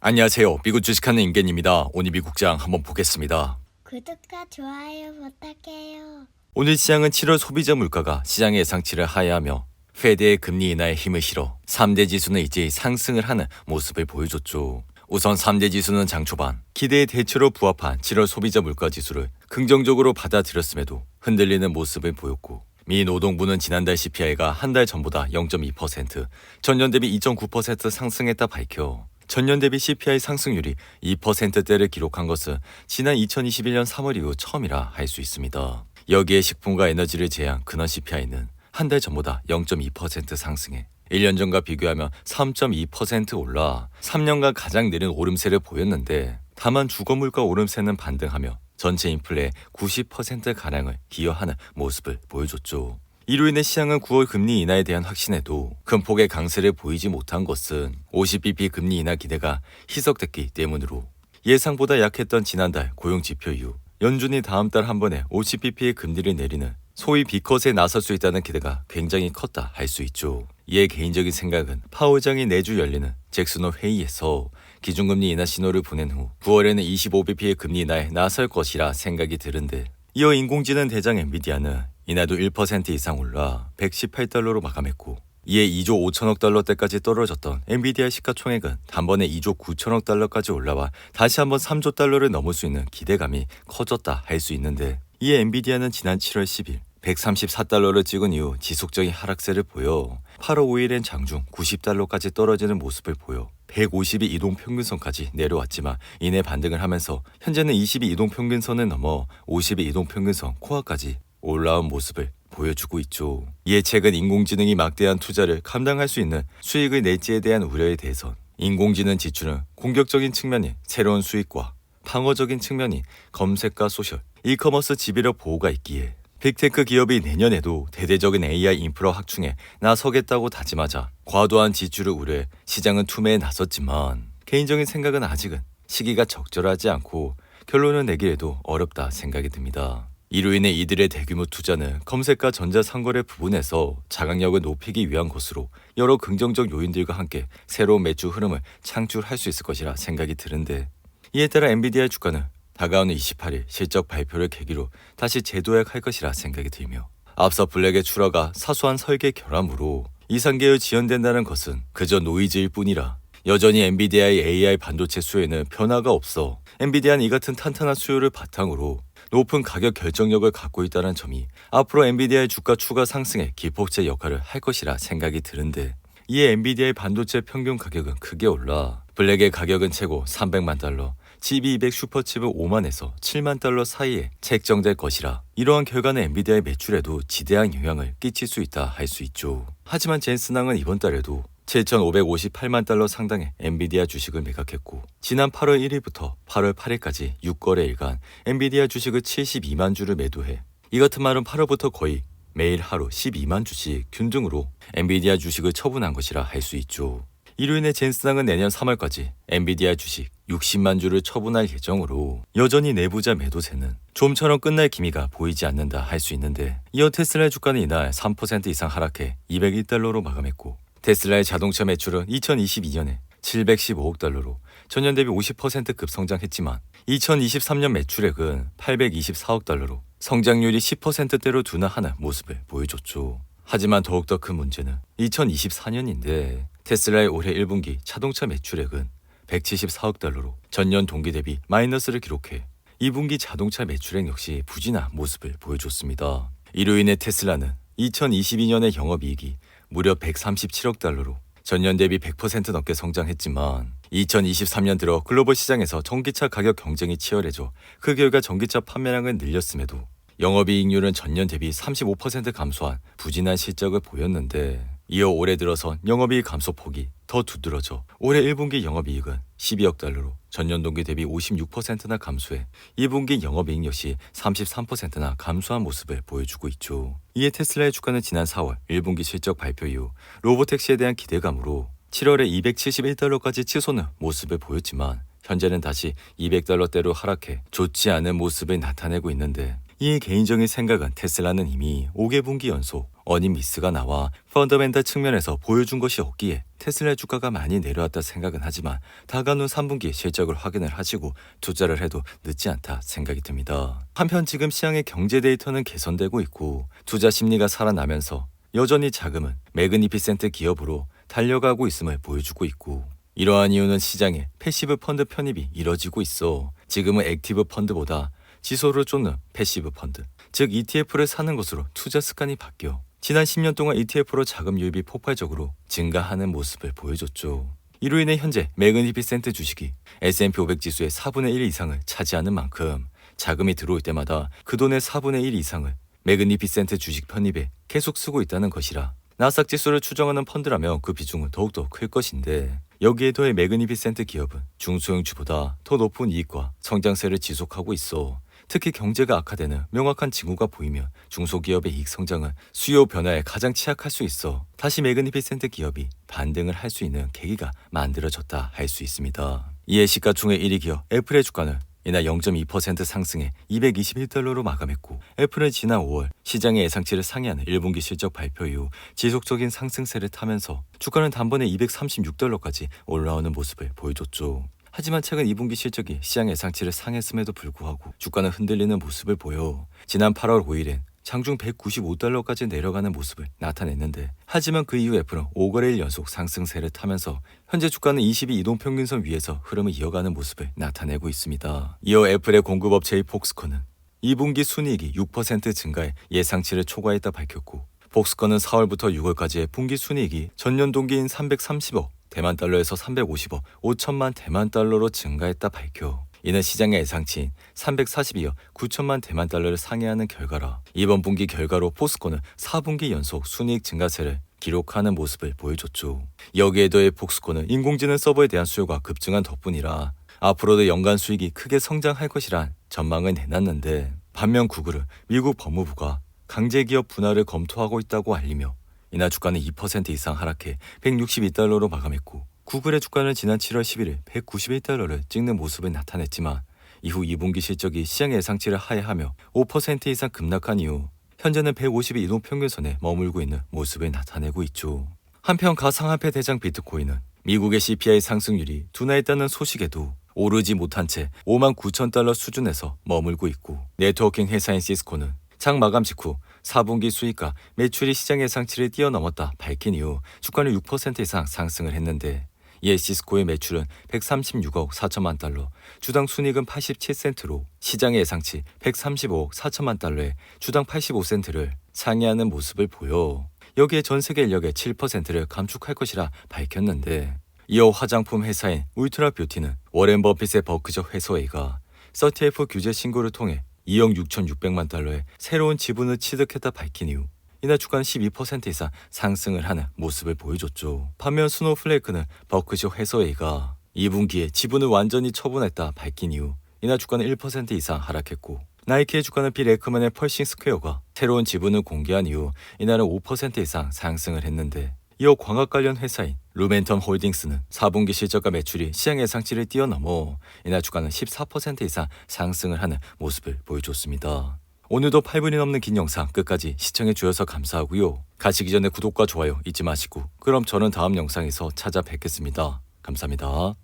안녕하세요. 미국 주식하는 임겐입니다. 오늘 미국장 한번 보겠습니다. 구독과 좋아요 부탁해요. 오늘 시장은 7월 소비자 물가가 시장의 예상치를 하회하며 페드의 금리 인하에 힘을 실어 3대 지수는 이제 상승을 하는 모습을 보여줬죠. 우선 3대 지수는 장 초반 기대의 대체로 부합한 7월 소비자 물가 지수를 긍정적으로 받아들였음에도 흔들리는 모습을 보였고, 미 노동부는 지난달 CPI가 한 달 전보다 0.2%, 전년 대비 2.9% 상승했다 밝혀 전년 대비 CPI 상승률이 2%대를 기록한 것은 지난 2021년 3월 이후 처음이라 할 수 있습니다. 여기에 식품과 에너지를 제외한 근원 CPI는 한 달 전보다 0.2% 상승해 1년 전과 비교하면 3.2% 올라 3년간 가장 느린 오름세를 보였는데, 다만 주거물가 오름세는 반등하며 전체 인플레의 90%가량을 기여하는 모습을 보여줬죠. 이로 인해 시장은 9월 금리 인하에 대한 확신에도 큰 폭의 강세를 보이지 못한 것은 50bp 금리 인하 기대가 희석됐기 때문으로, 예상보다 약했던 지난달 고용지표 이후 연준이 다음 달 한 번에 50bp의 금리를 내리는 소위 B컷에 나설 수 있다는 기대가 굉장히 컸다 할 수 있죠. 이에 개인적인 생각은 파월장이 내주 열리는 잭슨홀 회의에서 기준금리 인하 신호를 보낸 후 9월에는 25bp의 금리 인하에 나설 것이라 생각이 드는데, 이어 인공지능 대장 엔비디아는 이날도 1% 이상 올라 118달러로 마감했고, 이에 2조 5천억 달러대까지 떨어졌던 엔비디아 시가총액은 단번에 2조 9천억 달러까지 올라와 다시 한번 3조 달러를 넘을 수 있는 기대감이 커졌다 할 수 있는데, 이에 엔비디아는 지난 7월 10일 134달러를 찍은 이후 지속적인 하락세를 보여 8월 5일엔 장중 90달러까지 떨어지는 모습을 보여 152 이동평균선까지 내려왔지만 이내 반등을 하면서 현재는 22 이동평균선을 넘어 52 이동평균선 코어까지 올라온 모습을 보여주고 있죠. 이에 최근 인공지능이 막대한 투자를 감당할 수 있는 수익을 낼지에 대한 우려에 대해선 인공지능 지출은 공격적인 측면인 새로운 수익과 방어적인 측면인 검색과 소셜, 이커머스 지배력 보호가 있기에 빅테크 기업이 내년에도 대대적인 AI 인프라 확충에 나서겠다고 다짐하자 과도한 지출을 우려해 시장은 투매에 나섰지만, 개인적인 생각은 아직은 시기가 적절하지 않고 결론을 내기에도 어렵다 생각이 듭니다. 이로 인해 이들의 대규모 투자는 검색과 전자상거래 부분에서 자각력을 높이기 위한 것으로 여러 긍정적 요인들과 함께 새로운 매출 흐름을 창출할 수 있을 것이라 생각이 드는데, 이에 따라 엔비디아의 주가는 다가오는 28일 실적 발표를 계기로 다시 재도약할 것이라 생각이 들며, 앞서 블랙의 출하가 사소한 설계 결함으로 이상계열 지연된다는 것은 그저 노이즈일 뿐이라 여전히 엔비디아의 AI 반도체 수요에는 변화가 없어 엔비디아는 이 같은 탄탄한 수요를 바탕으로 높은 가격 결정력을 갖고 있다는 점이 앞으로 엔비디아의 주가 추가 상승에 기폭제 역할을 할 것이라 생각이 드는데, 이에 엔비디아의 반도체 평균 가격은 크게 올라 블랙의 가격은 최고 300만 달러, GB200 슈퍼칩은 5만에서 7만 달러 사이에 책정될 것이라 이러한 결과는 엔비디아의 매출에도 지대한 영향을 끼칠 수 있다 할 수 있죠. 하지만 젠슨항은 이번 달에도 7,558만 달러 상당의 엔비디아 주식을 매각했고, 지난 8월 1일부터 8월 8일까지 6거래일간 엔비디아 주식을 72만 주를 매도해 이 같은 말은 8월부터 거의 매일 하루 12만 주씩 균등으로 엔비디아 주식을 처분한 것이라 할 수 있죠. 이로 인해 젠슨항은 내년 3월까지 엔비디아 주식 60만 주를 처분할 예정으로 여전히 내부자 매도세는 좀처럼 끝날 기미가 보이지 않는다 할 수 있는데, 이어 테슬라의 주가는 이날 3% 이상 하락해 201달러로 마감했고, 테슬라의 자동차 매출은 2022년에 715억 달러로 전년 대비 50% 급성장했지만 2023년 매출액은 824억 달러로 성장률이 10%대로 둔화하는 모습을 보여줬죠. 하지만 더욱더 큰 문제는 2024년인데 테슬라의 올해 1분기 자동차 매출액은 174억 달러로 전년 동기 대비 마이너스를 기록해 2분기 자동차 매출액 역시 부진한 모습을 보여줬습니다. 이로 인해 테슬라는 2022년의 영업이익이 무려 137억 달러로 전년 대비 100% 넘게 성장했지만 2023년 들어 글로벌 시장에서 전기차 가격 경쟁이 치열해져 그 결과 전기차 판매량은 늘렸음에도 영업이익률은 전년 대비 35% 감소한 부진한 실적을 보였는데, 이어 올해 들어선 영업이익 감소폭이 더 두드러져 올해 1분기 영업이익은 12억 달러로 전년 동기 대비 56%나 감소해 2분기 영업이익 역시 33%나 감소한 모습을 보여주고 있죠. 이에 테슬라의 주가는 지난 4월 1분기 실적 발표 이후 로보택시에 대한 기대감으로 7월에 271달러까지 치솟는 모습을 보였지만 현재는 다시 200달러대로 하락해 좋지 않은 모습을 나타내고 있는데, 이에 개인적인 생각은 테슬라는 이미 5개분기 연속 어닝 미스가 나와 펀더멘탈 측면에서 보여준 것이 없기에 테슬라의 주가가 많이 내려왔다 생각은 하지만 다가오는 3분기 실적을 확인을 하시고 투자를 해도 늦지 않다 생각이 듭니다. 한편 지금 시장의 경제 데이터는 개선되고 있고 투자 심리가 살아나면서 여전히 자금은 매그니피센트 기업으로 달려가고 있음을 보여주고 있고 이러한 이유는 시장에 패시브 펀드 편입이 이뤄지고 있어 지금은 액티브 펀드보다 지수를 쫓는 패시브 펀드, 즉 ETF를 사는 것으로 투자 습관이 바뀌어 지난 10년 동안 ETF로 자금 유입이 폭발적으로 증가하는 모습을 보여줬죠. 이로 인해 현재 매그니피센트 주식이 S&P 500 지수의 4분의 1 이상을 차지하는 만큼 자금이 들어올 때마다 그 돈의 4분의 1 이상을 매그니피센트 주식 편입에 계속 쓰고 있다는 것이라 나스닥 지수를 추정하는 펀드라면 그 비중은 더욱더 클 것인데 여기에 더해 매그니피센트 기업은 중소형주보다 더 높은 이익과 성장세를 지속하고 있어 특히 경제가 악화되는 명확한 징후가 보이면 중소기업의 이익 성장은 수요 변화에 가장 취약할 수 있어 다시 매그니피센트 기업이 반등을 할 수 있는 계기가 만들어졌다 할 수 있습니다. 이에 시가총액 1위 기업 애플의 주가는 이날 0.2% 상승해 221달러로 마감했고 애플은 지난 5월 시장의 예상치를 상회하는 1분기 실적 발표 이후 지속적인 상승세를 타면서 주가는 단번에 236달러까지 올라오는 모습을 보여줬죠. 하지만 최근 2분기 실적이 시장 예상치를 상회했음에도 불구하고 주가는 흔들리는 모습을 보여 지난 8월 5일엔 장중 195달러까지 내려가는 모습을 나타냈는데 하지만 그 이후 애플은 5거래일 연속 상승세를 타면서 현재 주가는 22 이동평균선 위에서 흐름을 이어가는 모습을 나타내고 있습니다. 이어 애플의 공급업체의 폭스콘은 2분기 순이익이 6% 증가해 예상치를 초과했다 밝혔고 폭스콘은 4월부터 6월까지의 분기 순이익이 전년 동기인 330억 대만 달러에서 350억 5천만 대만 달러로 증가했다 밝혀 이는 시장의 예상치인 342억 9천만 대만 달러를 상회하는 결과라 이번 분기 결과로 포스코는 4분기 연속 순이익 증가세를 기록하는 모습을 보여줬죠. 여기에 더해 폭스콘은 인공지능 서버에 대한 수요가 급증한 덕분이라 앞으로도 연간 수익이 크게 성장할 것이란 전망을 내놨는데 반면 구글은 미국 법무부가 강제기업 분할을 검토하고 있다고 알리며 이날 주가는 2% 이상 하락해 162달러로 마감했고 구글의 주가는 지난 7월 11일 191달러를 찍는 모습을 나타냈지만 이후 2분기 실적이 시장 예상치를 하회하며 5% 이상 급락한 이후 현재는 150일 이동평균선에 머물고 있는 모습을 나타내고 있죠. 한편 가상화폐 대장 비트코인은 미국의 CPI 상승률이 둔화했다는 소식에도 오르지 못한 채 5만 9천 달러 수준에서 머물고 있고 네트워킹 회사인 시스코는 장 마감 직후 4분기 수익과 매출이 시장 예상치를 뛰어넘었다 밝힌 이후 주가는 6% 이상 상승을 했는데 이에 시스코의 매출은 136억 4천만 달러, 주당 순이익은 87센트로 시장의 예상치 135억 4천만 달러에 주당 85센트를 상회하는 모습을 보여 여기에 전 세계 인력의 7%를 감축할 것이라 밝혔는데 이어 화장품 회사인 울트라 뷰티는 워렌 버핏의 버크셔 해서웨이가 30F 규제 신고를 통해 2억 6,600만 달러의 새로운 지분을 취득했다 밝힌 이후 이날 주가는 12% 이상 상승을 하는 모습을 보여줬죠. 반면 스노우플레이크는 버크셔 해서웨이가 2분기에 지분을 완전히 처분했다 밝힌 이후 이날 주가는 1% 이상 하락했고 나이키의 주가는 빌 에크먼의 펄싱 스퀘어가 새로운 지분을 공개한 이후 이날은 5% 이상 상승을 했는데 이어 광학 관련 회사인 루멘텀 홀딩스는 4분기 실적과 매출이 시장 예상치를 뛰어넘어 이날 주가는 14% 이상 상승을 하는 모습을 보여줬습니다. 오늘도 8분이 넘는 긴 영상 끝까지 시청해 주셔서 감사하고요. 가시기 전에 구독과 좋아요 잊지 마시고 그럼 저는 다음 영상에서 찾아뵙겠습니다. 감사합니다.